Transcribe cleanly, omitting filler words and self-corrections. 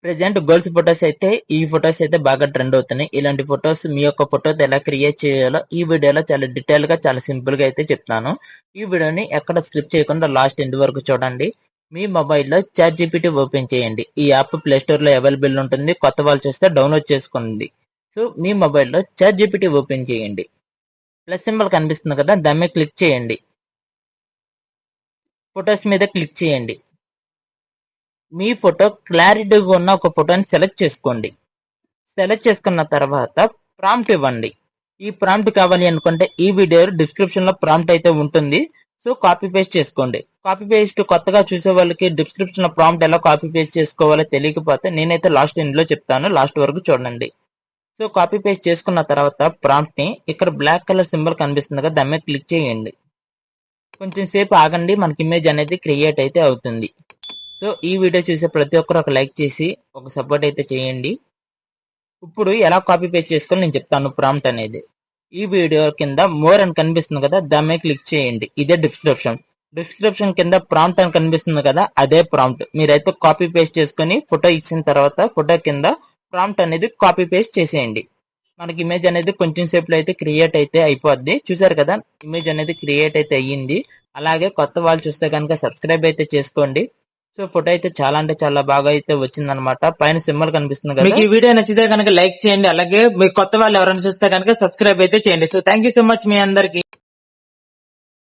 Present girls photos అయితే ఈ photos అయితే బాగా ట్రెండ్ అవుతున్నాయి. ఇలాంటి ఫొటోస్ మీ యొక్క ఫోటోతో ఎలా క్రియేట్ చేయాలో ఈ వీడియోలో చాలా డీటెయిల్ గా చాలా సింపుల్ గా అయితే చెప్తాను. ఈ వీడియోని ఎక్కడ స్క్రిప్ట్ చేయకుండా లాస్ట్ ఎండ్ వరకు చూడండి. మీ మొబైల్లో చాట్ జీపీటీ ఓపెన్ చేయండి. ఈ యాప్ ప్లే స్టోర్ లో అవైలబుల్ ఉంటుంది. కొత్త వాళ్ళు చూస్తే డౌన్లోడ్ చేసుకోండి. సో మీ మొబైల్లో చాట్ జీపీటీ ఓపెన్ చేయండి. ప్లస్ సింబల్ కనిపిస్తుంది కదా, దాని మీద క్లిక్ చేయండి. ఫొటోస్ మీద క్లిక్ చేయండి. మీ ఫోటో క్లారిటీగా ఉన్న ఒక ఫోటోని సెలెక్ట్ చేసుకోండి. సెలెక్ట్ చేసుకున్న తర్వాత ప్రాంప్ట్ ఇవ్వండి. ఈ ప్రాంప్ట్ కావాలి అనుకుంటే ఈ వీడియో డిస్క్రిప్షన్ లో ప్రాంప్ట్ అయితే ఉంటుంది. సో కాపీ పేస్ట్ చేసుకోండి. కాపీ పేస్ట్ కొత్తగా చూసే వాళ్ళకి డిస్క్రిప్షన్ లో ప్రాంప్ట్ ఎలా కాపీ పేస్ట్ చేసుకోవాలో తెలియకపోతే నేనైతే లాస్ట్ ఎండ్ లో చెప్తాను, లాస్ట్ వరకు చూడండి. సో కాపీ పేస్ట్ చేసుకున్న తర్వాత ప్రాంప్ట్ ని ఇక్కడ బ్లాక్ కలర్ సింబల్ కనిపిస్తుంది కదా, దాని మీద క్లిక్ చేయండి. కొంచెం సేపు ఆగండి, మనకి ఇమేజ్ అనేది క్రియేట్ అయితే అవుతుంది. సో ఈ వీడియో చూసే ప్రతి ఒక్కరు ఒక లైక్ చేసి ఒక సపోర్ట్ అయితే చేయండి. ఇప్పుడు ఎలా కాపీ పేస్ట్ చేసుకోవాలో నేను చెప్తాను ప్రాంప్ట్ అనేది. ఈ వీడియో కింద మోర్ అని కనిపిస్తుంది కదా, దాని మీద క్లిక్ చేయండి. ఇదే డిస్క్రిప్షన్. డిస్క్రిప్షన్ కింద ప్రాంప్ట్ అని కనిపిస్తుంది కదా, అదే ప్రాంప్ట్. మీరైతే కాపీ పేస్ట్ చేసుకుని ఫోటో ఇచ్చిన తర్వాత ఫోటో కింద ప్రాంప్ట్ అనేది కాపీ పేస్ట్ చేసేయండి. మనకి ఇమేజ్ అనేది కొంచెం సేపులో అయితే క్రియేట్ అయితే అయిపోద్ది. చూసారు కదా, ఇమేజ్ అనేది క్రియేట్ అయితే అయ్యింది. అలాగే కొత్త వాళ్ళు చూస్తే కనుక సబ్స్క్రైబ్ అయితే చేసుకోండి. సో ఫోటో అయితే చాలా అంటే చాలా బాగా అయితే వచ్చిందనమాట. పైన సింబల్ కనిపిస్తుంది కదా. మీకు ఈ వీడియో నచ్చితే కనుక లైక్ చేయండి. అలాగే మీ కొత్త వాళ్ళు ఎవరైనా చూస్తే కనుక సబ్స్క్రైబ్ అయితే చేయండి. So thank you so much మీ అందరికి.